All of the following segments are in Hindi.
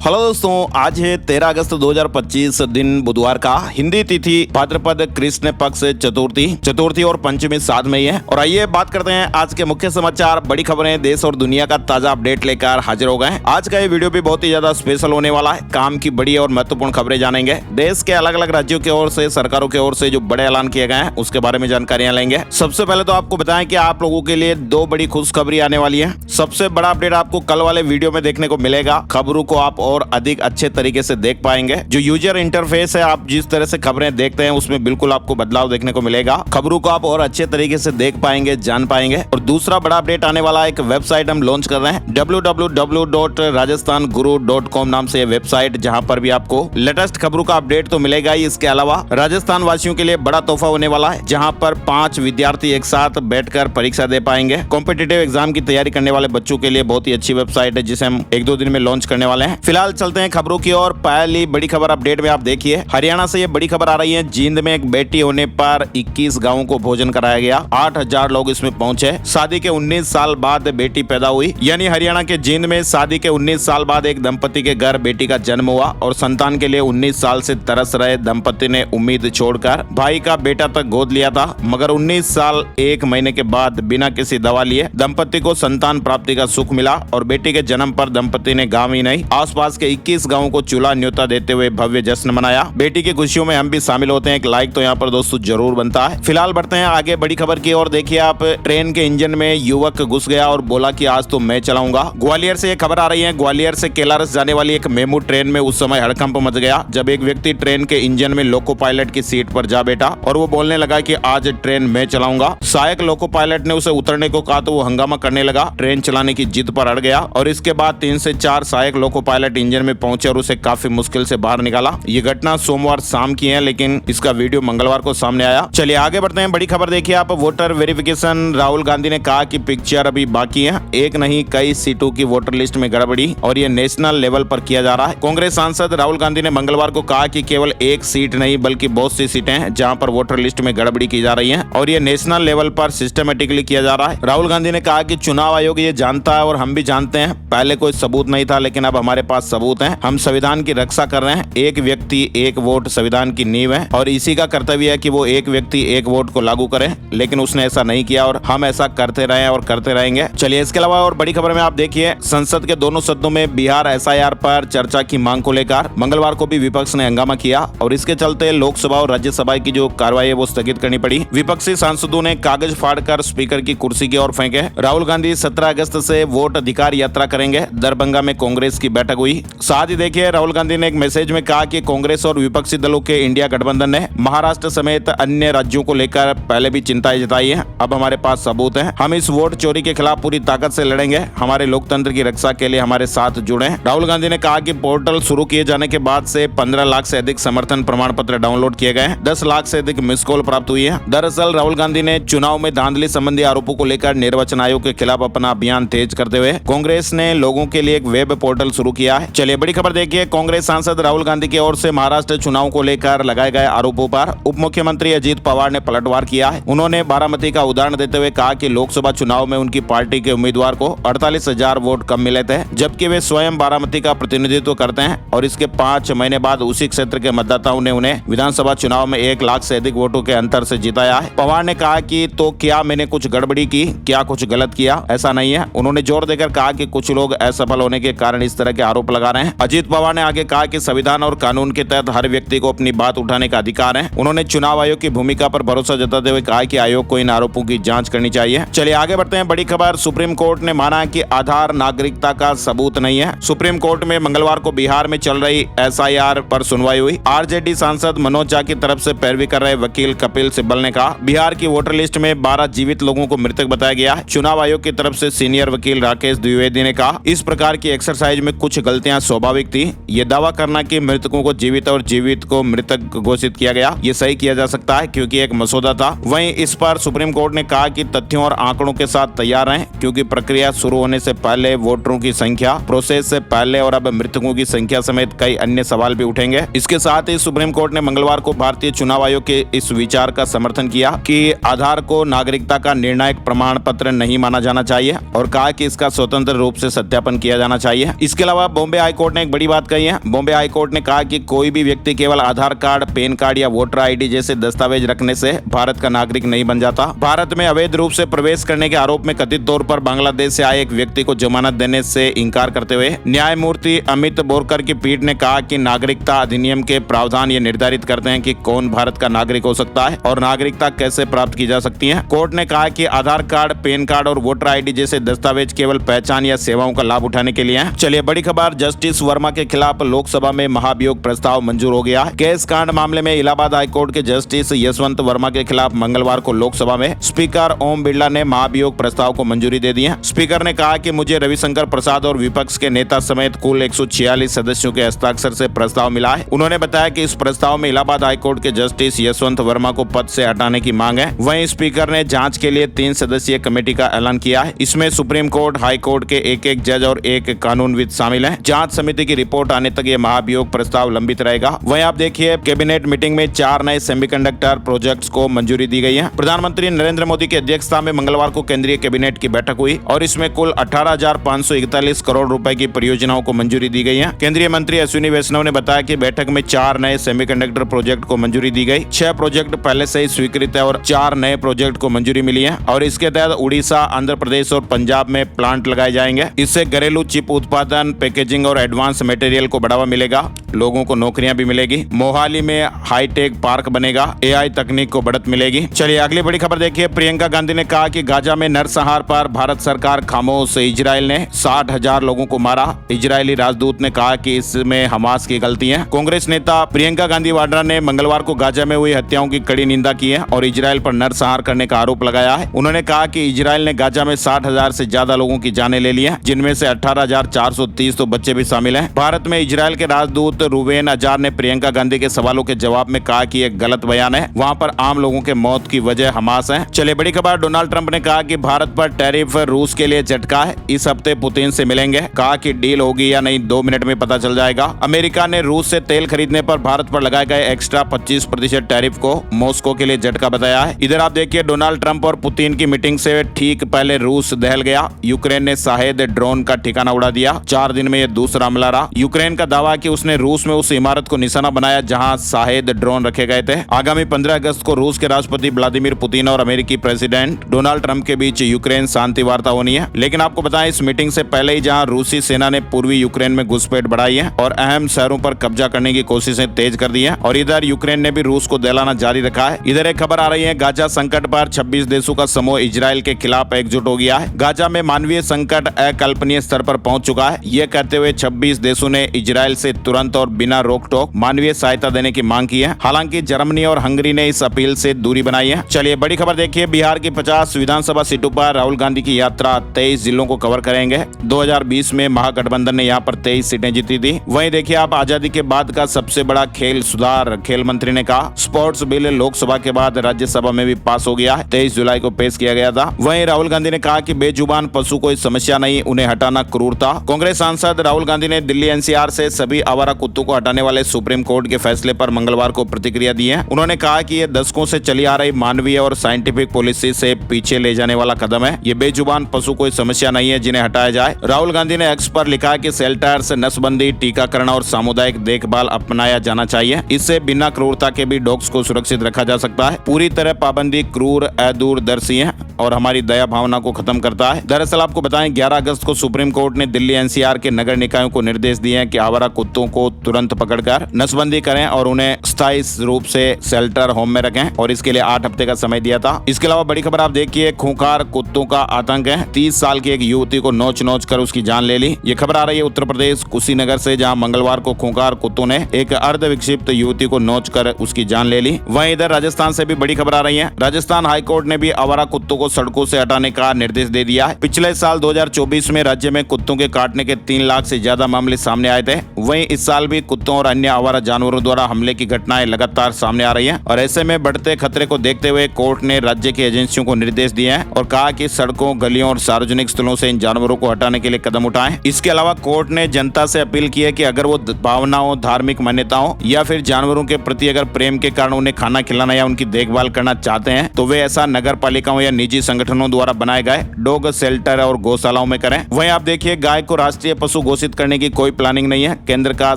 हेलो दोस्तों, आज है 13 अगस्त 2025 दिन बुधवार का। हिंदी तिथि भाद्रपद कृष्ण पक्ष चतुर्थी और पंचमी 7 मई है। और आइए बात करते हैं आज के मुख्य समाचार, बड़ी खबरें, देश और दुनिया का ताजा अपडेट लेकर हाजिर हो गए हैं। आज का ये वीडियो भी बहुत ही ज्यादा स्पेशल होने वाला है। काम की बड़ी और महत्वपूर्ण खबरें जानेंगे। देश के अलग अलग राज्यों की ओर से, सरकारों की ओर से जो बड़े ऐलान किए गए हैं उसके बारे में जानकारियां लेंगे। सबसे पहले तो आपको बताएं कि आप लोगों के लिए दो बड़ी खुशखबरी आने वाली है। सबसे बड़ा अपडेट आपको कल वाले वीडियो में देखने को मिलेगा। खबरों को आप और अधिक अच्छे तरीके से देख पाएंगे। जो यूजर इंटरफेस है, आप जिस तरह से खबरें देखते हैं उसमें बिल्कुल आपको बदलाव देखने को मिलेगा। खबरों को आप और अच्छे तरीके से देख पाएंगे, जान पाएंगे। और दूसरा बड़ा अपडेट आने वाला है, एक वेबसाइट हम लॉन्च कर रहे हैं www.rajasthan-guru.com नाम से वेबसाइट, जहां पर भी आपको लेटेस्ट खबरों का अपडेट तो मिलेगा ही। इसके अलावा राजस्थान वासियों के लिए बड़ा तोहफा होने वाला है, जहां पर 5 विद्यार्थी एक साथ बैठकर परीक्षा दे पाएंगे। कॉम्पिटिटिव एग्जाम की तैयारी करने वाले बच्चों के लिए बहुत ही अच्छी वेबसाइट है, जिसे हम 1-2 दिन में लॉन्च करने वाले हैं। फिलहाल चलते हैं खबरों की ओर। पहली बड़ी खबर अपडेट में आप देखिए, हरियाणा से ये बड़ी खबर आ रही है। जींद में एक बेटी होने पर 21 गांवों को भोजन कराया गया। 8000 लोग इसमें पहुंचे। शादी के 19 साल बाद बेटी पैदा हुई, यानी हरियाणा के जींद में शादी के 19 साल बाद एक दंपति के घर बेटी का जन्म हुआ। और संतान के लिए 19 साल से तरस रहे दंपति ने उम्मीद छोड़कर भाई का बेटा तक गोद लिया था। मगर 19 साल 1 महीने के बाद बिना किसी दवा लिए दंपति को संतान प्राप्ति का सुख मिला। और बेटी के जन्म पर दंपति ने गांव ही नहीं, आसपास के 21 गांवों को चूल्हा न्योता देते हुए भव्य जश्न मनाया। बेटी की खुशियों में हम भी शामिल होते हैं। एक लाइक तो यहाँ पर दोस्तों जरूर बनता है। फिलहाल बढ़ते हैं आगे बड़ी खबर की ओर। देखिए आप, ट्रेन के इंजन में युवक घुस गया और बोला कि आज तो मैं चलाऊंगा। ग्वालियर से ये खबर आ रही है। ग्वालियर से केलारस जाने वाली एक मेमू ट्रेन में उस समय हड़कंप मच गया, जब एक व्यक्ति ट्रेन के इंजन में लोको पायलट की सीट पर जा बैठा और वो बोलने लगा कि आज ट्रेन मैं चलाऊंगा। सहायक लोको पायलट ने उसे उतरने को कहा तो वो हंगामा करने लगा, ट्रेन चलाने की जिद पर अड़ गया। और इसके बाद 3 से 4 सहायक लोको पायलट इंजन में पहुंचे और उसे काफी मुश्किल से बाहर निकाला। ये घटना सोमवार शाम की है, लेकिन इसका वीडियो मंगलवार को सामने आया। चलिए आगे बढ़ते हैं। बड़ी खबर देखिए आप, वोटर वेरिफिकेशन। राहुल गांधी ने कहा कि पिक्चर अभी बाकी है। एक नहीं, कई सीटों की वोटर लिस्ट में गड़बड़ी, और ये नेशनल लेवल पर किया जा रहा है। कांग्रेस सांसद राहुल गांधी ने मंगलवार को कहा कि केवल एक सीट नहीं बल्कि बहुत सी सीटें हैं जहां पर वोटर लिस्ट में गड़बड़ी की जा रही है, और ये नेशनल लेवल पर सिस्टमेटिकली किया जा रहा है। राहुल गांधी ने कहा कि चुनाव आयोग ये जानता है और हम भी जानते हैं। पहले कोई सबूत नहीं था, लेकिन अब हमारे पास सबूत है। हम संविधान की रक्षा कर रहे हैं। एक व्यक्ति एक वोट संविधान की नींव है और इसी का कर्तव्य है कि वो एक व्यक्ति एक वोट को लागू करे, लेकिन उसने ऐसा नहीं किया और हम ऐसा करते रहे और करते रहेंगे। चलिए इसके अलावा और बड़ी खबर में आप देखिए, संसद के दोनों सदनों में बिहार एसआईआर पर चर्चा की मांग को लेकर मंगलवार को भी विपक्ष ने हंगामा किया और इसके चलते लोकसभा और राज्यसभा की जो कार्रवाई है वो स्थगित करनी पड़ी। विपक्षी सांसदों ने कागज फाड़कर स्पीकर की कुर्सी की ओर फेंके। राहुल गांधी 17 अगस्त से वोट अधिकार यात्रा करेंगे। दरभंगा में कांग्रेस की बैठक हुई। साथ ही देखिए, राहुल गांधी ने एक मैसेज में कहा कि कांग्रेस और विपक्षी दलों के इंडिया गठबंधन ने महाराष्ट्र समेत अन्य राज्यों को लेकर पहले भी चिंताएं जताई है। अब हमारे पास सबूत है। हम इस वोट चोरी के खिलाफ पूरी ताकत से लड़ेंगे। हमारे लोकतंत्र की रक्षा के लिए हमारे साथ जुड़े। राहुल गांधी ने कहा कि पोर्टल शुरू किए जाने के बाद से 15 लाख से अधिक समर्थन प्रमाण पत्र डाउनलोड किए गए। 10 लाख से अधिक मिस कॉल प्राप्त हुई है। दरअसल राहुल गांधी ने चुनाव में धांधली संबंधी आरोपों को लेकर निर्वाचन आयोग के खिलाफ अपना अभियान तेज करते हुए कांग्रेस ने लोगों के लिए एक वेब पोर्टल शुरू किया है। चलिए बड़ी खबर देखिए, कांग्रेस सांसद राहुल गांधी की ओर से महाराष्ट्र चुनाव को लेकर लगाए गए आरोपों पर उप मुख्यमंत्री अजित पवार ने पलटवार किया है। उन्होंने बारामती का उदाहरण देते हुए कहा कि लोकसभा चुनाव में उनकी पार्टी के उम्मीदवार को 48,000 वोट कम मिले थे, जबकि वे स्वयं बारामती का प्रतिनिधित्व करते हैं और इसके 5 महीने बाद उसी क्षेत्र के मतदाताओं ने उन्हें विधानसभा चुनाव में 1 लाख से अधिक वोटों के अंतर से जिताया है। पवार ने कहा कि तो क्या मैंने कुछ गड़बड़ी की, क्या कुछ गलत किया? ऐसा नहीं है। उन्होंने जोर देकर कहा कि कुछ लोग असफल होने के कारण इस तरह के आरोप लगा रहे हैं। अजित पवार ने आगे कहा कि संविधान और कानून के तहत हर व्यक्ति को अपनी बात उठाने का अधिकार है। उन्होंने चुनाव आयोग की भूमिका पर भरोसा जताते हुए कहा कि आयोग को इन आरोपों की जांच करनी चाहिए। चलिए आगे बढ़ते हैं। बड़ी खबर, सुप्रीम कोर्ट ने माना कि आधार नागरिकता का सबूत नहीं है। सुप्रीम कोर्ट में मंगलवार को बिहार में चल रही एसआईआर पर सुनवाई हुई। आरजेडी सांसद मनोज झा की तरफ से पैरवी कर रहे वकील कपिल सिब्बल ने कहा, बिहार की वोटर लिस्ट में 12 जीवित लोगों को मृतक बताया गया है। चुनाव आयोग की तरफ से सीनियर वकील राकेश द्विवेदी ने कहा, इस प्रकार की एक्सरसाइज में कुछ गलतियां स्वाभाविक थी। ये दावा करना कि मृतकों को जीवित और जीवित को मृतक घोषित किया गया, ये सही किया जा सकता है क्योंकि एक मसौदा था। वहीं इस पर सुप्रीम कोर्ट ने कहा कि तथ्यों और आंकड़ों के साथ तैयार रहें, क्योंकि प्रक्रिया शुरू होने से पहले वोटरों की संख्या, प्रोसेस से पहले और अब मृतकों की संख्या समेत कई अन्य सवाल भी उठेंगे। इसके साथ ही सुप्रीम कोर्ट ने मंगलवार को भारतीय चुनाव आयोग के इस विचार का समर्थन किया कि आधार को नागरिकता का निर्णायक प्रमाण पत्र नहीं माना जाना चाहिए और कहा कि इसका स्वतंत्र रूप से सत्यापन किया जाना चाहिए। इसके अलावा बॉम्बे बॉम्बे हाईकोर्ट ने एक बड़ी बात कही है। बॉम्बे हाईकोर्ट ने कहा कि कोई भी व्यक्ति केवल आधार कार्ड, पैन कार्ड या वोटर आईडी जैसे दस्तावेज रखने से भारत का नागरिक नहीं बन जाता। भारत में अवैध रूप से प्रवेश करने के आरोप में कथित तौर पर बांग्लादेश से आए एक व्यक्ति को जमानत देने से इंकार करते हुए न्यायमूर्ति अमित बोरकर की पीठ ने कहा कि नागरिकता अधिनियम के प्रावधान ये निर्धारित करते हैं कि कौन भारत का नागरिक हो सकता है और नागरिकता कैसे प्राप्त की जा सकती है। कोर्ट ने कहा कि आधार कार्ड, पैन कार्ड और वोटर आईडी जैसे दस्तावेज केवल पहचान या सेवाओं का लाभ उठाने के लिए हैं। चलिए बड़ी खबर, जस्टिस वर्मा के खिलाफ लोकसभा में महाभियोग प्रस्ताव मंजूर हो गया। केस कांड मामले में इलाहाबाद हाईकोर्ट के जस्टिस यशवंत वर्मा के खिलाफ मंगलवार को लोकसभा में स्पीकर ओम बिरला ने महाभियोग प्रस्ताव को मंजूरी दे दी है। स्पीकर ने कहा कि मुझे रविशंकर प्रसाद और विपक्ष के नेता समेत कुल 146 सदस्यों के हस्ताक्षर से प्रस्ताव मिला है। उन्होंने बताया कि इस प्रस्ताव में इलाहाबाद हाईकोर्ट के जस्टिस यशवंत वर्मा को पद से हटाने की मांग है। वहीं स्पीकर ने जांच के लिए 3 सदस्यीय कमेटी का ऐलान किया है। इसमें सुप्रीम कोर्ट, हाई कोर्ट के एक जज और एक कानूनविद शामिल है। जांच समिति की रिपोर्ट आने तक ये महाभियोग प्रस्ताव लंबित रहेगा। वहीं आप देखिए, कैबिनेट मीटिंग में 4 नए सेमीकंडक्टर प्रोजेक्ट्स को मंजूरी दी गई है। प्रधानमंत्री नरेंद्र मोदी की अध्यक्षता में मंगलवार को केंद्रीय कैबिनेट की बैठक हुई और इसमें कुल 18,541 करोड़ रुपए की परियोजनाओं को मंजूरी दी गई है। केंद्रीय मंत्री अश्विनी वैष्णव ने बताया कि बैठक में 4 नए सेमीकंडक्टर प्रोजेक्ट को मंजूरी दी गई। 6 प्रोजेक्ट पहले से ही स्वीकृत है और 4 नए प्रोजेक्ट को मंजूरी मिली है और इसके तहत उड़ीसा, आंध्र प्रदेश और पंजाब में प्लांट लगाए जाएंगे। इससे घरेलू चिप उत्पादन, पैकेजिंग और एडवांस मटेरियल को बढ़ावा मिलेगा। लोगों को नौकरियां भी मिलेगी। मोहाली में हाईटेक पार्क बनेगा। एआई तकनीक को बढ़त मिलेगी। चलिए अगली बड़ी खबर देखिए। प्रियंका गांधी ने कहा कि गाजा में नरसंहार पर भारत सरकार खामोश। इजराइल ने 60,000 लोगों को मारा। इजरायली राजदूत ने कहा कि इसमें हमास की गलती है। कांग्रेस नेता प्रियंका गांधी वाड्रा ने मंगलवार को गाजा में हुई हत्याओं की कड़ी निंदा की है और इजराइल पर नरसंहार करने का आरोप लगाया है। उन्होंने कहा कि इजराइल ने गाजा में 60,000 से ज्यादा लोगों की जानें ले ली है, जिनमें से 18,430 तो बच्चे भी शामिल हैं। भारत में इजराइल के राजदूत रूबेन अजार ने प्रियंका गांधी के सवालों के जवाब में कहा कि यह गलत बयान है। वहां पर आम लोगों के मौत की वजह हमास है। चलिए बड़ी खबर, डोनाल्ड ट्रंप ने कहा कि भारत पर टैरिफ रूस के लिए झटका है। इस हफ्ते पुतिन से मिलेंगे। कहा कि डील होगी या नहीं 2 मिनट में पता चल जाएगा। अमेरिका ने रूस से तेल खरीदने पर भारत पर लगाए गए एक्स्ट्रा 25% टैरिफ को मॉस्को के लिए झटका बताया है। इधर आप देखिए, डोनाल्ड ट्रंप और पुतिन की मीटिंग से ठीक पहले रूस दहल गया। यूक्रेन ने शाहेद ड्रोन का ठिकाना उड़ा दिया। 4 दिन में यह दूसरा हमला रहा। यूक्रेन का दावा कि उसने रूस में उस इमारत को निशाना बनाया जहां शाहेद ड्रोन रखे गए थे। आगामी 15 अगस्त को रूस के राष्ट्रपति व्लादिमीर पुतिन और अमेरिकी प्रेसिडेंट डोनाल्ड ट्रंप के बीच यूक्रेन शांति वार्ता होनी है। लेकिन आपको बताएं, इस मीटिंग से पहले ही जहां रूसी सेना ने पूर्वी यूक्रेन में घुसपैठ बढ़ाई है और अहम शहरों पर कब्जा करने की कोशिशें तेज कर दी है और इधर यूक्रेन ने भी रूस को दहलाना जारी रखा है। इधर एक खबर आ रही है, गाजा संकट पर 26 देशों का समूह इजराइल के खिलाफ एकजुट हो गया है। गाजा में मानवीय संकट अकल्पनीय स्तर पर पहुंच चुका है। ये कहते हुए 26 देशों ने इजराइल से तुरंत और बिना रोक टोक मानवीय सहायता देने की मांग की है। हालांकि जर्मनी और हंगरी ने इस अपील से दूरी बनाई है। चलिए बड़ी खबर देखिए, बिहार की 50 विधानसभा सीटों पर राहुल गांधी की यात्रा 23 जिलों को कवर करेंगे। 2020 में महागठबंधन ने यहाँ पर 23 सीटें जीती थी। वहीं देखिए आप, आजादी के बाद का सबसे बड़ा खेल सुधार, खेल मंत्री ने कहा। स्पोर्ट्स बिल लोकसभा के बाद राज्यसभा में भी पास हो गया है। 23 जुलाई को पेश किया गया था। वहीं राहुल गांधी ने कहा कि बेजुबान पशु कोई समस्या नहीं, उन्हें हटाना क्रूरता। कांग्रेस सांसद राहुल गांधी ने दिल्ली एनसीआर से सभी आवारा कुत्तों को हटाने वाले सुप्रीम कोर्ट के फैसले पर मंगलवार को प्रतिक्रिया दी है। उन्होंने कहा कि यह दशकों से चली आ रही मानवीय और साइंटिफिक पॉलिसी से पीछे ले जाने वाला कदम है। ये बेजुबान पशु कोई समस्या नहीं है जिन्हें हटाया जाए। राहुल गांधी ने एक्स पर लिखा कि शेल्टर्स, नसबंदी, टीकाकरण और सामुदायिक देखभाल अपनाया जाना चाहिए। इससे बिना क्रूरता के भी डॉग्स को सुरक्षित रखा जा सकता है। पूरी तरह पाबंदी क्रूर, अदूरदर्शी है और हमारी दया भावना को खत्म करता है। दरअसल आपको बताएं, 11 अगस्त को सुप्रीम कोर्ट ने दिल्ली एनसीआर के नगर निकायों को निर्देश दिए हैं कि आवारा कुत्तों को तुरंत पकड़कर नसबंदी करें और उन्हें स्थायी रूप से शेल्टर होम में रखें और इसके लिए 8 हफ्ते का समय दिया था। इसके अलावा बड़ी खबर आप देखिए, खूंखार कुत्तों का आतंक है। 30 साल की एक युवती को नोच नोच कर उसकी जान ले ली। ये खबर आ रही है उत्तर प्रदेश कुशीनगर से, जहां मंगलवार को खूंखार कुत्तों ने एक अर्ध विक्षिप्त युवती को नोच कर उसकी जान ले ली। वहीं इधर राजस्थान से भी बड़ी खबर आ रही है। राजस्थान हाईकोर्ट ने भी आवारा कुत्तों को सड़कों से हटाने का निर्देश दे दिया है। पिछले साल 2024 में राज्य में कुत्तों के काटने के 3 लाख से ज्यादा मामले सामने आए थे। वहीं इस साल भी कुत्तों और अन्य आवारा जानवरों द्वारा हमले की घटनाएं लगातार सामने आ रही हैं और ऐसे में बढ़ते खतरे को देखते हुए कोर्ट ने राज्य की एजेंसियों को निर्देश दिए हैं और कहा कि सड़कों, गलियों और सार्वजनिक स्थलों से इन जानवरों को हटाने के लिए कदम उठाएं। इसके अलावा कोर्ट ने जनता से अपील की है कि अगर वो भावनाओं, धार्मिक मान्यताओं या फिर जानवरों के प्रति अगर प्रेम के कारण उन्हें खाना खिलाना या उनकी देखभाल करना चाहते हैं तो वे ऐसा नगर पालिकाओं या निजी संगठनों द्वारा बनाए गए डॉग शेल्टर और गौशालाओं में करें। वहीं आप देखिए, गाय को राष्ट्रीय पशु घोषित करने की कोई प्लानिंग नहीं है। केंद्र का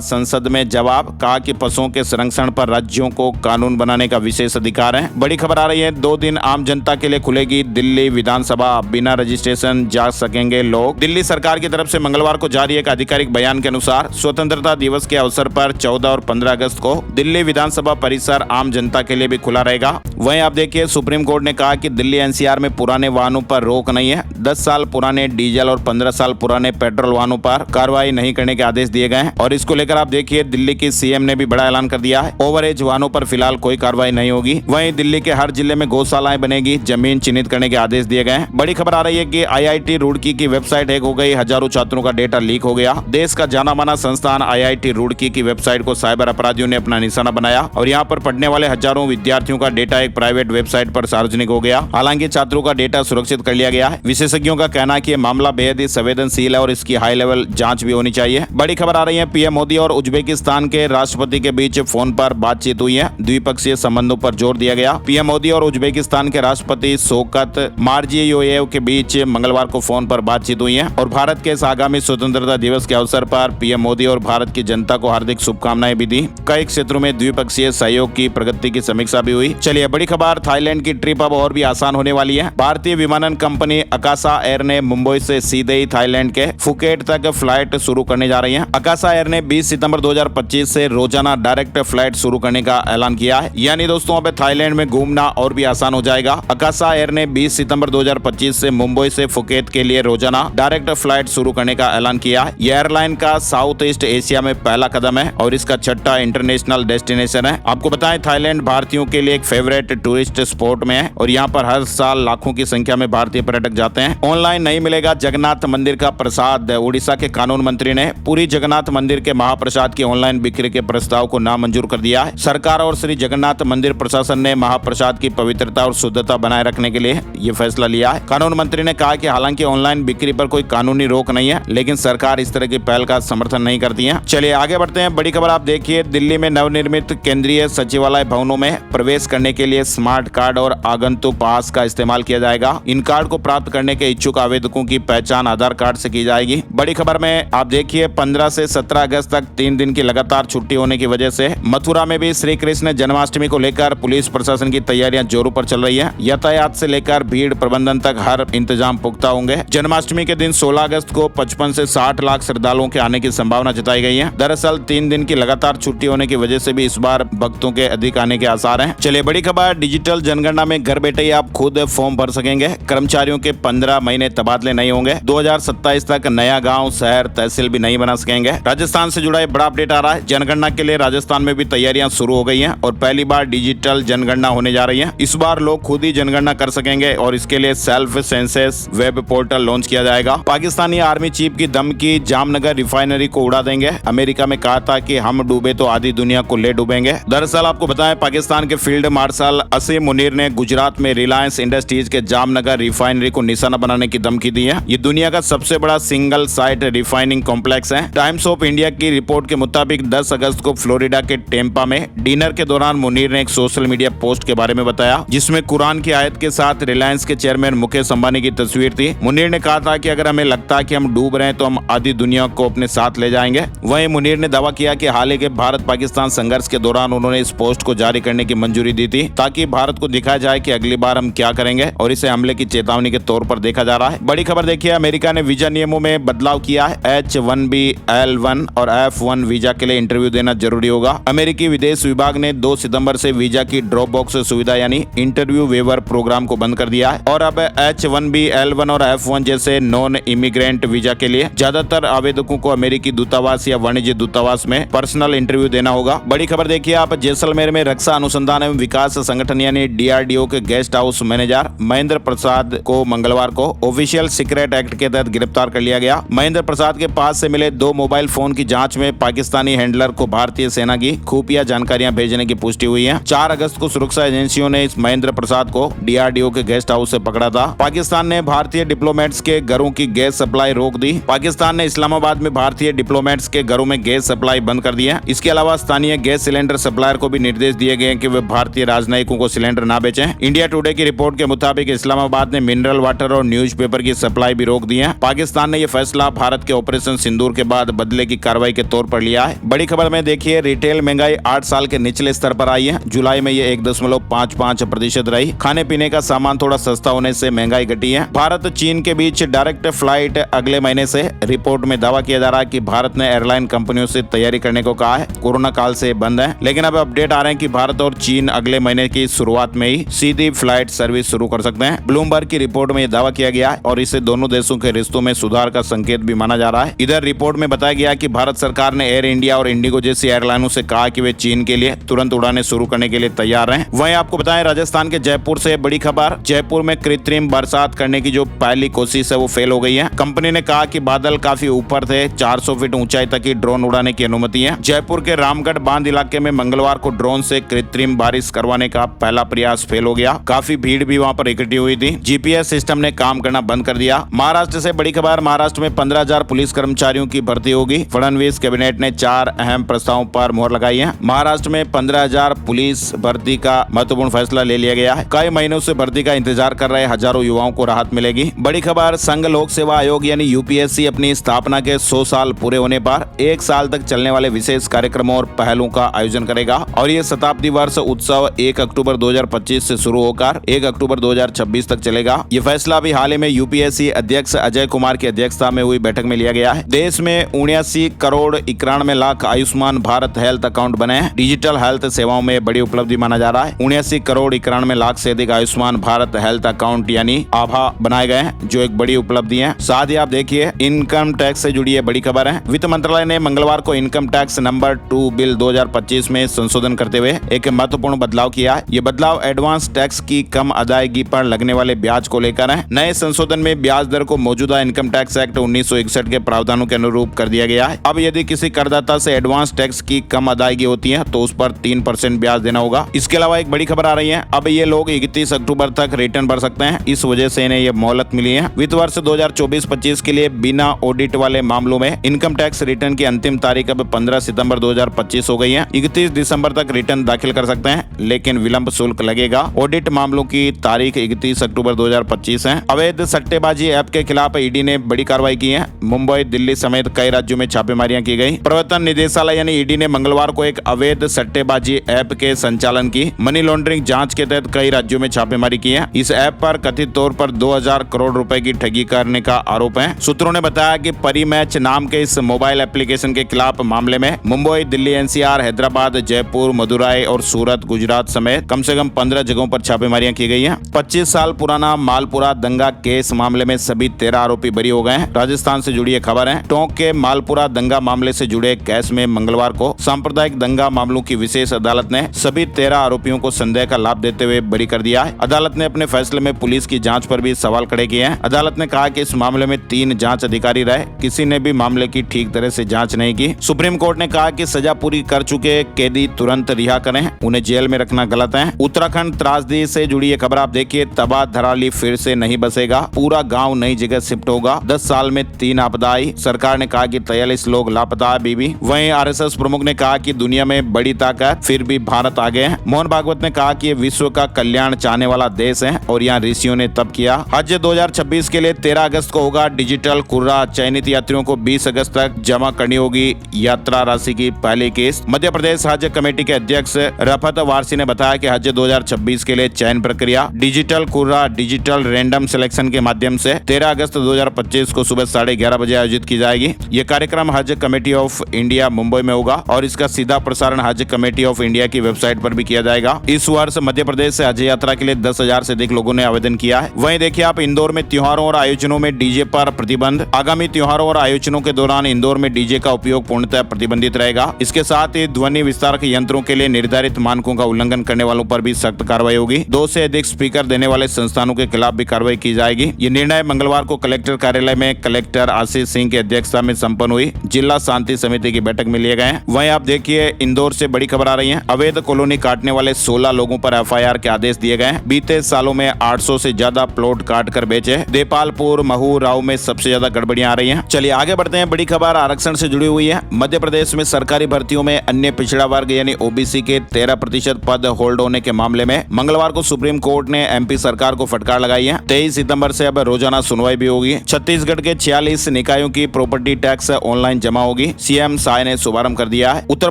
संसद में जवाब, कहा कि पशुओं के संरक्षण पर राज्यों को कानून बनाने का विशेष अधिकार है। बड़ी खबर आ रही है, 2 दिन आम जनता के लिए खुलेगी दिल्ली विधानसभा, बिना रजिस्ट्रेशन जा सकेंगे लोग। दिल्ली सरकार की तरफ से मंगलवार को जारी एक आधिकारिक बयान के अनुसार स्वतंत्रता दिवस के अवसर पर 14 और 15 अगस्त को दिल्ली विधानसभा परिसर आम जनता के लिए भी खुला रहेगा। वहीं आप देखिए, सुप्रीम कोर्ट ने कहा कि दिल्ली एनसीआर में पुराने वाहनों पर रोक नहीं है। 10 साल पुराने डीजल और 15 साल पुराने पेट्रोल वाहनों पर कार्रवाई नहीं करने के आदेश दिए गए हैं। और इसको लेकर आप देखिए, दिल्ली की सीएम ने भी बड़ा ऐलान कर दिया है। ओवर एज वाहनों पर फिलहाल कोई कार्रवाई नहीं होगी। वहीं दिल्ली के हर जिले में गौशालाएं बनेगी, जमीन चिन्हित करने के आदेश दिए गए हैं। बड़ी खबर आ रही है कि IIT रुड़की की वेबसाइट हैक हो गई, हजारों छात्रों का डेटा लीक हो गया। देश का जाना माना संस्थान IIT रुड़की की वेबसाइट को साइबर अपराधियों ने अपना निशाना बनाया और यहाँ पर पढ़ने वाले हजारों विद्यार्थियों का डेटा एक प्राइवेट वेबसाइट पर सार्वजनिक हो गया। हालांकि छात्रों का डेटा सुरक्षित कर लिया गया है। विशेषज्ञों का कहना है कि यह मामला बेहद ही संवेदनशील है और इसकी हाई लेवल जांच भी होनी चाहिए। बड़ी खबर आ रही है, पीएम मोदी और उज्बेकिस्तान के राष्ट्रपति के बीच फोन पर बातचीत हुई है। द्विपक्षीय संबंधों पर जोर दिया गया। पीएम मोदी और उज्बेकिस्तान के राष्ट्रपति शौकत मिरजियोयेव के बीच मंगलवार को फोन पर बातचीत हुई है और भारत के इस आगामी स्वतंत्रता दिवस के अवसर पर पीएम मोदी और भारत की जनता को हार्दिक शुभकामनाएं भी दी। कई क्षेत्रों में द्विपक्षीय सहयोग की प्रगति की समीक्षा भी हुई। चलिए बड़ी खबर, थाईलैंड की ट्रिप अब और भी आसान होने वाली है। भारतीय विमानन कंपनी अकाशा एयर ने मुंबई से सीधे ही थाईलैंड के फुकेट तक फ्लाइट शुरू करने जा रही है। अकाशा एयर ने 20 सितंबर 2025 से रोजाना डायरेक्ट फ्लाइट शुरू करने का ऐलान किया है। यानी दोस्तों, अब थाईलैंड में घूमना और भी आसान हो जाएगा। अकाशा एयर ने 20 सितंबर 2025 से मुंबई से फुकेत के लिए रोजाना डायरेक्ट फ्लाइट शुरू करने का ऐलान किया है। यह एयरलाइन का साउथ ईस्ट एशिया में पहला कदम है और इसका 6ठा इंटरनेशनल डेस्टिनेशन है। आपको बताएं, थाईलैंड भारतीयों के लिए एक फेवरेट टूरिस्ट स्पॉट में है और यहाँ पर हर साल लाखों की संख्या में भारतीय पर्यटक जाते हैं। ऑनलाइन नहीं मिलेगा जगन्नाथ मंदिर का प्रसाद। उड़ीसा के कानून मंत्री ने पूरी जगन्नाथ मंदिर के महाप्रसाद की ऑनलाइन बिक्री के प्रस्ताव को नामंजूर कर दिया है। सरकार और श्री जगन्नाथ मंदिर प्रशासन ने महाप्रसाद की पवित्रता और शुद्धता बनाए रखने के लिए ये फैसला लिया है। कानून मंत्री ने कहा कि हालांकि ऑनलाइन बिक्री पर कोई कानूनी रोक नहीं है, लेकिन सरकार इस तरह की पहल का समर्थन नहीं करती है। चलिए आगे बढ़ते हैं। बड़ी खबर आप देखिए, दिल्ली में नवनिर्मित केंद्रीय सचिवालय भवनों में प्रवेश करने के लिए स्मार्ट कार्ड और आगंतुक पास का इस्तेमाल किया जाएगा। इन कार्ड को प्राप्त करने के इच्छुक आवेदकों की पहचान आधार कार्ड से की जाएगी। बड़ी खबर में आप देखिए, 15 से 17 अगस्त तक 3 दिन की लगातार छुट्टी होने की वजह से मथुरा में भी श्री कृष्ण जन्माष्टमी को लेकर पुलिस प्रशासन की तैयारियां जोरों पर चल रही है। यातायात से लेकर भीड़ प्रबंधन तक हर इंतजाम पुख्ता होंगे। जन्माष्टमी के दिन 16 अगस्त को 55 से 60 लाख श्रद्धालुओं के आने की संभावना जताई गई है। दरअसल 3 दिन की लगातार छुट्टी होने की वजह से भी इस बार भक्तों के अधिक आने के आसार हैं। चलिए बड़ी खबर, डिजिटल जनगणना में घर बैठे ही आप खुद फॉर्म भर सकेंगे। कर्मचारियों के 15 महीने तबादले नहीं होंगे। 2027 तक नया गाँव, शहर, तहसील भी नहीं बना सकेंगे। राजस्थान से जुड़ा बड़ा अपडेट आ रहा है। जनगणना के लिए राजस्थान में भी तैयारियां शुरू हो गई हैं और पहली बार डिजिटल जनगणना होने जा रही है। इस बार लोग खुद ही जनगणना कर सकेंगे और इसके लिए self census web portal launch किया जाएगा। पाकिस्तानी आर्मी चीफ की धमकी, जामनगर रिफाइनरी को उड़ा देंगे। अमेरिका में कहा था कि हम डूबे तो आधी दुनिया को ले डूबेंगे। दरअसल आपको बताएं, पाकिस्तान के फील्ड मार्शल असीम मुनीर ने गुजरात में रिलायंस इंडस्ट्रीज के जामनगर रिफाइनरी को निशाना बनाने की धमकी दी है। ये दुनिया का सबसे बड़ा सिंगल साइट रिफाइनिंग कॉम्प्लेक्स है। टाइम्स ऑफ इंडिया की रिपोर्ट के मुताबिक 10 अगस्त को फ्लोरिडा के टेम्पा में डिनर के दौरान मुनीर ने एक सोशल मीडिया पोस्ट के बारे में बताया, जिसमें कुरान की आयत के साथ रिलायंस के चेयरमैन मुकेश अंबानी की तस्वीर थी। मुनीर ने कहा था कि अगर हमें लगता है कि हम डूब रहे हैं तो हम आधी दुनिया को अपने साथ ले जाएंगे। वहीं मुनीर ने दावा किया कि हाल ही के भारत पाकिस्तान संघर्ष के दौरान उन्होंने इस पोस्ट को जारी करने की मंजूरी दी थी, ताकि भारत को दिखाया जाए कि अगली बार हम क्या करेंगे और इसे हमले की चेतावनी के तौर पर देखा जा रहा है। बड़ी खबर देखिए, अमेरिका ने वीजा नियमों में बदलाव किया है। H-1B, L-1 और F-1 वीजा के लिए इंटरव्यू देना जरूरी होगा। अमेरिकी विदेश विभाग ने 2 सितंबर से वीजा की ड्रॉप बॉक्स सुविधा यानी इंटरव्यू वेवर प्रोग्राम को बंद कर दिया है और अब H-1B, L-1 और F-1 जैसे नॉन इमिग्रेंट वीजा के लिए ज्यादातर आवेदकों को अमेरिकी दूतावास या वाणिज्य दूतावास में पर्सनल इंटरव्यू देना होगा। बड़ी खबर देखिए आप, जैसलमेर में रक्षा अनुसंधान एवं विकास संगठन यानी DRDO के guest house manager Mahendra Prasad को मंगलवार को ऑफिशियल सीक्रेट एक्ट के तहत गिरफ्तार कर लिया गया। महेंद्र प्रसाद के पास से मिले 2 मोबाइल फोन की जांच में पाकिस्तानी हैंडलर को भारतीय सेना की खुफिया जानकारियां भेजने की पुष्टि हुई है। 4 अगस्त को सुरक्षा एजेंसियों ने इस महेंद्र प्रसाद को DRDO के गेस्ट हाउस से पकड़ा था। पाकिस्तान ने भारतीय डिप्लोमेट्स के घरों की गैस सप्लाई रोक दी। पाकिस्तान ने इस्लामाबाद में भारतीय डिप्लोमेट्स के घरों में गैस सप्लाई बंद कर दी है। इसके अलावा स्थानीय गैस सिलेंडर सप्लायर को भी निर्देश दिए गए कि वे भारतीय राजनयिकों को सिलेंडर न बेचें। इंडिया टुडे की रिपोर्ट के मुताबिक इस्लामाबाद ने मिनरल वाटर और न्यूज़पेपर की सप्लाई भी रोक दी है। पाकिस्तान ने यह फैसला भारत के ऑपरेशन सिंदूर के बाद बदले की कार्रवाई के तौर पर लिया है। बड़ी खबर में देखिए, रिटेल महंगाई 8 साल के निचले स्तर पर आई है। जुलाई में ये 1.55% रही। खाने पीने का सामान थोड़ा सस्ता होने से महंगाई घटी है। भारत चीन के बीच डायरेक्ट फ्लाइट अगले महीने से। रिपोर्ट में दावा किया जा रहा है कि भारत ने एयरलाइन कंपनियों से तैयारी करने को कहा है। कोरोना काल से बंद है, लेकिन अब अपडेट आ रहे हैं कि भारत और चीन अगले महीने की शुरुआत में ही सीधी फ्लाइट सर्विस शुरू कर सकते हैं। ब्लूमबर्ग की रिपोर्ट में यह दावा किया गया है और इसे दोनों देशों के रिश्तों में सुधार का संकेत भी माना जा रहा है। इधर रिपोर्ट में बताया गया कि भारत सरकार ने एयर इंडिया और इंडिगो जैसी एयरलाइनों से कहा कि वे चीन के लिए तुरंत उड़ानें शुरू करने के लिए तैयार हैं। वहीं आपको बताएं, राजस्थान के जयपुर से बड़ी खबर। जयपुर में कृत्रिम बरसात करने की जो पहली कोशिश है वो फेल हो गई है। कंपनी ने कहा कि बादल काफी ऊपर थे, 400 फीट ऊंचाई तक ही ड्रोन उड़ाने की अनुमति है। जयपुर के रामगढ़ बांध इलाके में मंगलवार को ड्रोन से कृत्रिम बारिश करवाने का पहला प्रयास फेल हो गया। काफी भीड़ भी वहां पर इकट्ठी हुई थी। जीपीएस सिस्टम ने काम करना बंद कर दिया। महाराष्ट्र से बड़ी खबर। महाराष्ट्र में 15,000 पुलिस कर्मचारियों की भर्ती होगी। फडणवीस कैबिनेट ने 4 अहम प्रस्तावों पर मुहर लगाई है। महाराष्ट्र में 15,000 पुलिस भर्ती का महत्वपूर्ण फैसला ले लिया गया है। कई महीनों से भर्ती का इंतजार कर रहे हजारों युवाओं को राहत मिलेगी। बड़ी खबर। संघ लोक सेवा आयोग यानी यूपीएससी अपनी स्थापना के 100 साल पूरे होने पर 1 साल तक चलने वाले विशेष कार्यक्रमों और पहलों का आयोजन करेगा और ये शताब्दी वर्ष उत्सव 1 अक्टूबर 2025 से शुरू होकर 1 अक्टूबर 2026 तक चलेगा। ये फैसला अभी हाल ही में यूपीएससी अध्यक्ष अजय कुमार की अध्यक्षता में हुई बैठक में लिया गया है। देश में 79 करोड़ 91 लाख आयुष्मान भारत हेल्थ अकाउंट बने हैं। डिजिटल हेल्थ सेवाओं में बड़ी उपलब्धि माना जा रहा है। 79 करोड़ 91 लाख से अधिक आयुष्मान भारत हेल्थ अकाउंट यानी आभा बनाए गए हैं, जो एक बड़ी उपलब्धि है। साथ ही आप देखिए, इनकम टैक्स से जुड़ी ये बड़ी खबर है। वित्त मंत्रालय ने मंगलवार को इनकम टैक्स नंबर 2 बिल 2025 में संशोधन करते हुए एक महत्वपूर्ण बदलाव किया है। ये बदलाव एडवांस टैक्स की कम अदायगी पर लगने वाले ब्याज को लेकर है। नए संशोधन में ब्याज दर को मौजूदा इनकम टैक्स एक्ट 1961 के प्रावधानों के अनुरूप कर दिया गया है। अब यदि किसी करदाता से एडवांस टैक्स की कम अदायगी होती है तो उस पर 3% ब्याज देना होगा। इसके अलावा एक बड़ी खबर आ रही है, अब ये लोग 31 अक्टूबर तक रिटर्न भर सकते हैं। इस वजह से इन्हें ये मोहलत मिली है। वित्त वर्ष 2024-25 के लिए बिना ऑडिट वाले मामलों में इनकम टैक्स रिटर्न की अंतिम तारीख अब 15 सितंबर 2025 हो गई है। 31 दिसंबर तक रिटर्न दाखिल कर सकते हैं, लेकिन विलंब शुल्क लगेगा। ऑडिट मामलों की तारीख 31 अक्टूबर 2025 है। अवैध सट्टेबाजी ऐप के खिलाफ ईडी ने बड़ी कार्रवाई की है। मुंबई, दिल्ली समेत कई राज्यों में छापेमारियां की गई। प्रवर्तन निदेशालय यानी ईडी ने मंगलवार को एक अवैध सट्टेबाजी ऐप के संचालन की मनी लॉन्ड्रिंग जांच के तहत कई राज्यों में छापेमारी की है। इस ऐप पर कथित तौर पर 2000 करोड़ रुपए की ठगी करने का आरोप है। सूत्रों ने बताया कि परिमैच नाम के इस मोबाइल एप्लीकेशन के खिलाफ मामले में मुंबई, दिल्ली, एनसीआर, हैदराबाद, जयपुर, मदुराई और सूरत, गुजरात समेत कम से कम 15 जगहों पर छापेमारियां की गई हैं। 25 साल पुराना मालपुरा दंगा केस मामले में सभी 13 आरोपी बरी हो गए हैं। राजस्थान से जुड़ी खबर है। टोंक के मालपुरा दंगा मामले से जुड़े केस में मंगलवार को सांप्रदायिक दंगा मामलों की विशेष अदालत ने सभी 13 आरोपियों को संदेह का लाभ देते हुए बरी कर दिया है। अदालत ने अपने फैसले में पुलिस की जांच पर भी सवाल खड़े किए हैं। अदालत ने कहा कि इस मामले में 3 जांच अधिकारी रहे, किसी ने भी मामले की ठीक तरह से जांच नहीं की। सुप्रीम कोर्ट ने कहा कि सजा पूरी कर चुके कैदी तुरंत रिहा करें, उन्हें जेल में रखना गलत है। उत्तराखंड त्रासदी से जुड़ी ये खबर आप देखिए, तबाह धराली फिर से नहीं बसेगा, पूरा गांव नई जगह शिफ्ट होगा। 10 साल में 3 आपदा आई। सरकार ने कहा कि 43 लोग लापता है बीबी। वहीं आरएसएस प्रमुख ने कहा कि दुनिया में बड़ी ताकत फिर भी भारत आगे है। मोहन भागवत ने कहा कि ये विश्व का कल्याण चाहने वाला देश है और यहाँ ऋषियों ने तप किया। हज 2026 के लिए 13 अगस्त को होगा डिजिटल कुर्रा। चयनित यात्रियों को 20 अगस्त तक जमा करनी होगी यात्रा राशि की पहली किस्त। मध्य प्रदेश हज कमेटी के अध्यक्ष रफत वारसी ने बताया कि हज 2026 के लिए चयन प्रक्रिया डिजिटल कुर्रा डिजिटल रैंडम सिलेक्शन के माध्यम से 13 अगस्त 2025 को सुबह 11:30 बजे आयोजित की जाएगी। ये कार्यक्रम हज कमेटी ऑफ इंडिया मुंबई में होगा और इसका सीधा प्रसारण हज कमेटी ऑफ इंडिया की वेबसाइट पर भी किया जाएगा। इस वर्ष मध्य प्रदेश से हज यात्रा के लिए 10,000 से अधिक लोगों ने आवेदन किया है। वहीं देखिए आप, इंदौर में त्योहारों और आयोजनों में डीजे पर प्रतिबंध। आगामी त्योहारों और आयोजनों के दौरान इंदौर में डीजे का उपयोग पूर्णतः प्रतिबंधित रहेगा। इसके साथ ही ध्वनि विस्तारक यंत्रों के लिए निर्धारित मानकों का उल्लंघन करने वालों पर भी सख्त कार्रवाई होगी। 2 से अधिक स्पीकर देने वाले संस्थानों के खिलाफ भी कार्रवाई की जाएगी। ये निर्णय मंगलवार को कलेक्टर कार्यालय में कलेक्टर आशीष सिंह की अध्यक्षता में संपन्न हुई जिला शांति समिति की बैठक में लिए गए। वहीं आप देखिए, इंदौर से बड़ी खबर आ रही है। अवैध कॉलोनी काटने वाले 16 लोगों पर एफआईआर के आदेश दिए गए। बीते सालों में 800 से ज्यादा प्लॉट काट कर बेचे। देपालपुर, महू, राव में सबसे ज्यादा गड़बड़ियां आ रही हैं। चलिए आगे बढ़ते हैं। बड़ी खबर आरक्षण से जुड़ी हुई है। मध्य प्रदेश में सरकारी भर्तियों में अन्य पिछड़ा वर्ग यानी ओबीसी के 13% पद होल्ड होने के मामले में मंगलवार को सुप्रीम कोर्ट ने एमपी सरकार को फटकार लगाई है। 23 सितंबर से अब रोजाना सुनवाई भी होगी। छत्तीसगढ़ के 46 निकाय इकाइयों की प्रॉपर्टी टैक्स ऑनलाइन जमा होगी। सीएम साय ने शुभारंभ कर दिया है। उत्तर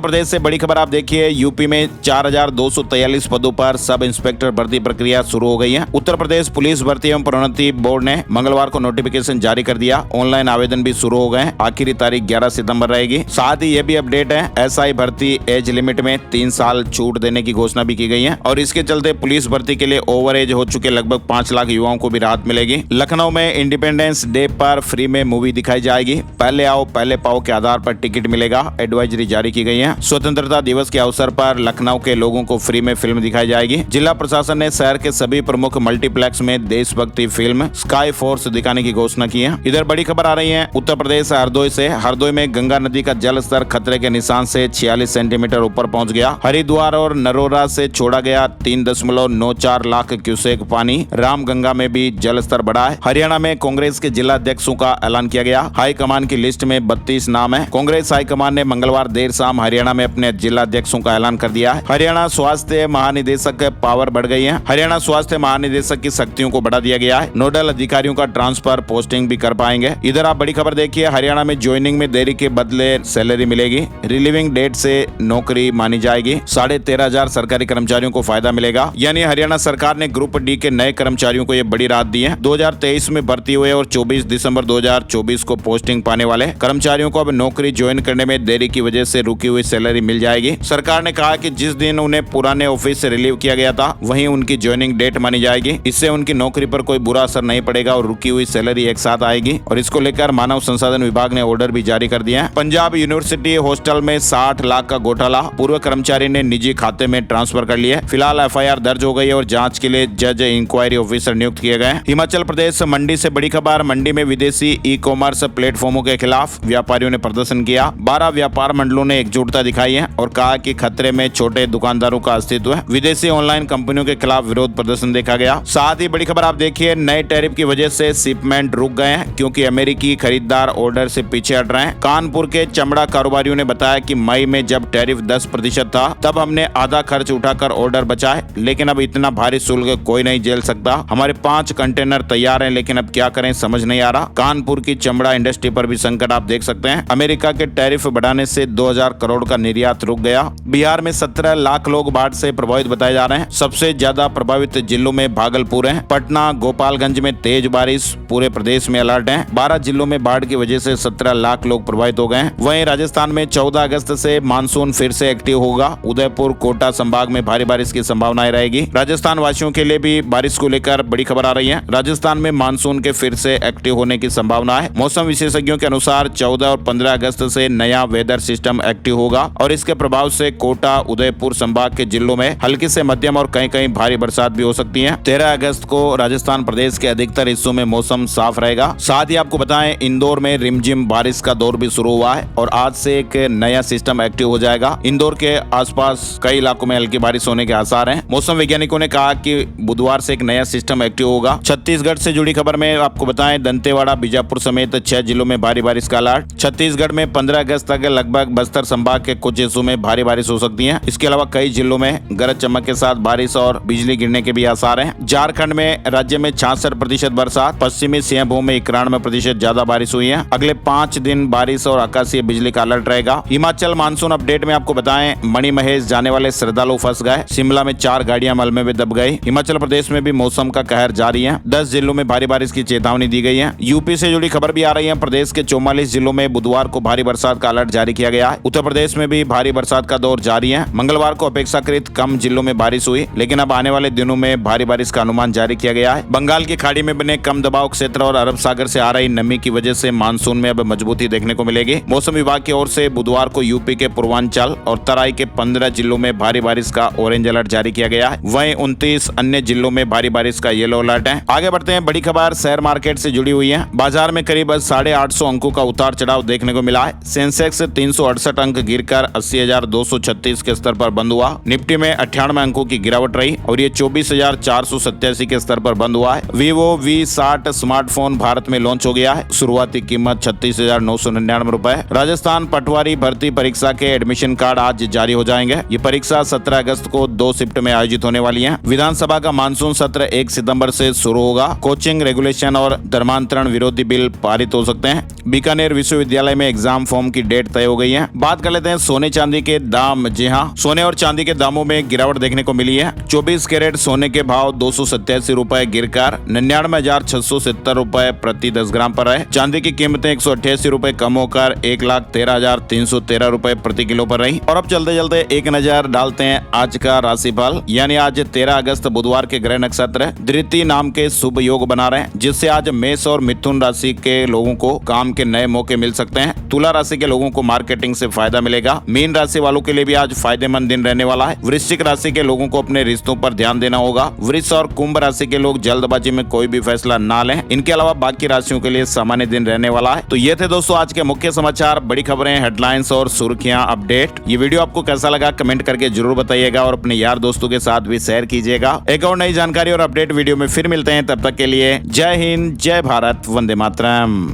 प्रदेश से बड़ी खबर आप देखिए, यूपी में 4243 पदों पर सब इंस्पेक्टर भर्ती प्रक्रिया शुरू हो गई है। उत्तर प्रदेश पुलिस भर्ती एवं प्रोन्नति बोर्ड ने मंगलवार को नोटिफिकेशन जारी कर दिया। ऑनलाइन आवेदन भी शुरू हो गए हैं। आखिरी तारीख 11 सितंबर रहेगी। साथ ही ये भी अपडेट है, एसआई भर्ती एज लिमिट में 3 साल छूट देने की घोषणा भी की गई है और इसके चलते पुलिस भर्ती के लिए ओवर एज हो चुके लगभग 5 लाख युवाओं को भी राहत मिलेगी। लखनऊ में इंडिपेंडेंस डे पर फ्री में मूवी दिखाई जाएगी। पहले आओ पहले पाओ के आधार पर टिकट मिलेगा। एडवाइजरी जारी की गई है। स्वतंत्रता दिवस के अवसर पर लखनऊ के लोगों को फ्री में फिल्म दिखाई जाएगी। जिला प्रशासन ने शहर के सभी प्रमुख मल्टीप्लेक्स में देशभक्ति फिल्म स्काई फोर्स दिखाने की घोषणा की है। इधर बड़ी खबर आ रही है उत्तर प्रदेश हरदोई से। हरदोई में गंगा नदी का जल स्तर खतरे के निशान से 46 सेंटीमीटर ऊपर पहुंच गया। हरिद्वार और नरोरा से छोड़ा गया 3.94 लाख क्यूसेक पानी। रामगंगा में भी जल स्तर बढ़ा है। हरियाणा में कांग्रेस के जिला अध्यक्षों का ऐलान किया गया। हाईकमान की लिस्ट में 32 नाम है। कांग्रेस हाईकमान ने मंगलवार देर शाम हरियाणा में अपने जिला अध्यक्षों का ऐलान कर दिया है। हरियाणा स्वास्थ्य महानिदेशक पावर बढ़ गई है। हरियाणा स्वास्थ्य महानिदेशक की शक्तियों को बढ़ा दिया गया है। नोडल अधिकारियों का ट्रांसफर पोस्टिंग भी कर पाएंगे। इधर आप बड़ी खबर देखिए, हरियाणा में ज्वाइनिंग में देरी के बदले सैलरी मिलेगी। रिलीविंग डेट से नौकरी मानी जाएगी। 13,500 सरकारी कर्मचारियों को फायदा मिलेगा। यानी हरियाणा सरकार ने ग्रुप डी के नए कर्मचारियों को ये बड़ी राहत दी है। 2023 में भर्ती हुए और 24 दिसंबर 2024 को पोस्टिंग पाने वाले कर्मचारियों को अब नौकरी ज्वाइन करने में देरी की वजह से रुकी हुई सैलरी मिल जाएगी। सरकार ने कहा कि जिस दिन उन्हें पुराने ऑफिस से रिलीव किया गया था वहीं उनकी ज्वाइनिंग डेट मानी जाएगी। इससे उनकी नौकरी पर कोई बुरा असर नहीं पड़ेगा और रुकी हुई सैलरी एक साथ आएगी और इसको लेकर मानव संसाधन विभाग ने ऑर्डर भी जारी कर दिया है। पंजाब यूनिवर्सिटी हॉस्टल में 60 लाख का घोटाला पूर्व कर्मचारी ने निजी खाते में ट्रांसफर कर लिया। फिलहाल एफआईआर दर्ज हो गई है और जांच के लिए जज इंक्वायरी ऑफिसर नियुक्त किए गए। हिमाचल प्रदेश मंडी से बड़ी खबर, मंडी में विदेशी ई कॉमर्स प्लेटफॉर्मों के खिलाफ व्यापारियों ने प्रदर्शन किया। 12 व्यापार मंडलों ने एकजुटता दिखाई है और कहा कि खतरे में छोटे दुकानदारों का अस्तित्व है। विदेशी ऑनलाइन कंपनियों के खिलाफ विरोध प्रदर्शन देखा गया। साथ ही बड़ी खबर आप देखिए, नए टैरिफ की वजह से शिपमेंट रुक गए हैं क्योंकि अमेरिकी खरीदार ऑर्डर से पीछे हट रहे हैं। कानपुर के चमड़ा कारोबारियों ने बताया कि मई में जब टैरिफ 10% था तब हमने आधा खर्च उठाकर ऑर्डर बचाए, लेकिन अब इतना भारी शुल्क कोई नहीं झेल सकता। हमारे 5 कंटेनर तैयार हैं, लेकिन अब क्या करें समझ नहीं आ रहा। कानपुर की चमड़ा इंडस्ट्री पर भी संकट आप देख सकते हैं। अमेरिका के टैरिफ बढ़ाने से 2000 करोड़ का निर्यात रुक गया। बिहार में 17 लाख लोग बाढ़ से प्रभावित बताए जा रहे हैं। सबसे ज्यादा प्रभावित जिलों में भागलपुर है। पटना गोपालगंज में तेज बारिश, पूरे प्रदेश में अलर्ट है। 12 जिलों में बाढ़ की वजह से 17 लाख लोग प्रभावित हो गए हैं। वहीं राजस्थान में 14 अगस्त से मानसून फिर से एक्टिव होगा। उदयपुर कोटा संभाग में भारी बारिश की संभावनाएं रहेगी। राजस्थान वासियों के लिए भी बारिश को लेकर बड़ी खबर आ रही है। राजस्थान में मानसून के फिर से एक्टिव होने की संभावना है। मौसम विशेषज्ञों के अनुसार 14 और 15 अगस्त से नया वेदर सिस्टम एक्टिव होगा और इसके प्रभाव से कोटा उदयपुर संभाग के जिलों में हल्की से मध्यम और कहीं कहीं भारी बरसात भी हो सकती है। 13 अगस्त को राजस्थान प्रदेश के अधिकतर हिस्सों में मौसम साफ रहेगा। साथ ही आपको बताएं, इंदौर में रिमझिम बारिश का दौर भी शुरू हुआ है और आज से एक नया सिस्टम एक्टिव हो जाएगा। इंदौर के आसपास कई इलाकों में हल्की बारिश होने के आसार हैं। मौसम वैज्ञानिकों ने कहा कि बुधवार से एक नया सिस्टम एक्टिव होगा। छत्तीसगढ़ से जुड़ी खबर में आपको बताएं, दंतेवाड़ा बीजापुर समेत 6 जिलों में भारी बारिश का अलर्ट। छत्तीसगढ़ में 15 अगस्त तक लगभग बस्तर संभाग के कुछ हिस्सों में भारी बारिश हो सकती है। इसके अलावा कई जिलों में गरज चमक के साथ बारिश और बिजली गिरने के भी आसार हैं। झारखंड में राज्य में 66% बरसात। पश्चिमी सिंहभूम में 91% ज्यादा बारिश हुई है। अगले 5 दिन बारिश और आकाशीय बिजली का अलर्ट रहेगा। हिमाचल मानसून अपडेट में आपको बताएं, मणिमहेश जाने वाले श्रद्धालु फंस गए। शिमला में 4 गाड़ियां मलबे में दब गई। हिमाचल प्रदेश में भी मौसम का कहर जारी है। 10 जिलों में भारी बारिश की चेतावनी दी गई है। यूपी से जुड़ी खबर भी आ रही है। प्रदेश के 44 जिलों में बुधवार को भारी बरसात का अलर्ट जारी किया गया है। उत्तर प्रदेश में भी भारी बरसात का दौर जारी है। मंगलवार को अपेक्षाकृत कम जिलों में बारिश हुई, लेकिन अब आने वाले दिनों में भारी बारिश का अनुमान जारी किया गया है। बंगाल की खाड़ी में बने कम दबाव क्षेत्र और अरब सागर से आ रही नमी की वजह से मानसून में अब मजबूती देखने को मिलेगी। मौसम विभाग की ओर से बुधवार को यूपी के पूर्वांचल और तराई के 15 जिलों में भारी बारिश का ऑरेंज अलर्ट जारी किया गया है। वहीं 29 अन्य जिलों में भारी बारिश का येलो अलर्ट है। आगे बढ़ते हैं, बड़ी खबर शेयर मार्केट से जुड़ी हुई है। बाजार में करीब 850 अंकों का उतार चढ़ाव देखने को मिला है। सेंसेक्स 368 अंक गिरकर 80,236 के स्तर पर बंद हुआ। निफ्टी में 98 अंकों की गिरावट रही और ये 24,487 के स्तर पर बंद हुआ है। वीवो V60 स्मार्टफोन भारत में लॉन्च हो गया है। शुरुआती कीमत 36,999 रुपए। राजस्थान पटवारी भर्ती परीक्षा के एडमिशन कार्ड आज जारी हो जाएंगे। ये परीक्षा 17 अगस्त को 2 शिफ्ट में आयोजित होने वाली है। विधानसभा का मानसून सत्र 1 सितंबर से शुरू होगा। कोचिंग रेगुलेशन और धर्मांतरण विरोधी बिल पारित हो हो सकते हैं। बीकानेर विश्वविद्यालय में एग्जाम फॉर्म की डेट तय हो गई है। बात कर लेते हैं सोने चांदी के दाम। जी हाँ, सोने और चांदी के दामों में गिरावट देखने को मिली है। 24 कैरेट सोने के भाव 287 रुपए गिरकर 99,670 रुपए प्रति 10 ग्राम पर है। चांदी की कीमतें 188 रुपए कम होकर 1,13,313 रुपए प्रति किलो पर रही। और अब चलते चलते एक नजर डालते हैं आज का राशिफल। यानी आज 13 अगस्त बुधवार के ग्रह नक्षत्र धृति नाम के शुभ योग बना रहे हैं, जिससे आज मेष और मिथुन राशि के लोगों को काम के नए मौके मिल सकते हैं। तुला राशि के लोगों को मार्केटिंग से फायदा मिलेगा। मीन राशि वालों के लिए भी आज फायदेमंद दिन रहने वाला है। वृश्चिक राशि के लोगों को अपने रिश्तों पर ध्यान देना होगा। वृष और कुंभ राशि के लोग जल्दबाजी में कोई भी फैसला ना लें। इनके अलावा बाकी राशियों के लिए सामान्य दिन रहने वाला है। तो ये थे दोस्तों आज के मुख्य समाचार, बड़ी खबरें, हेडलाइंस और सुर्खियां, अपडेट। ये वीडियो आपको कैसा लगा कमेंट करके जरूर बताइएगा और अपने यार दोस्तों के साथ भी शेयर कीजिएगा। एक और नई जानकारी और अपडेट वीडियो में फिर मिलते हैं। तब तक के लिए जय हिंद, जय भारत, वंदे मातरम।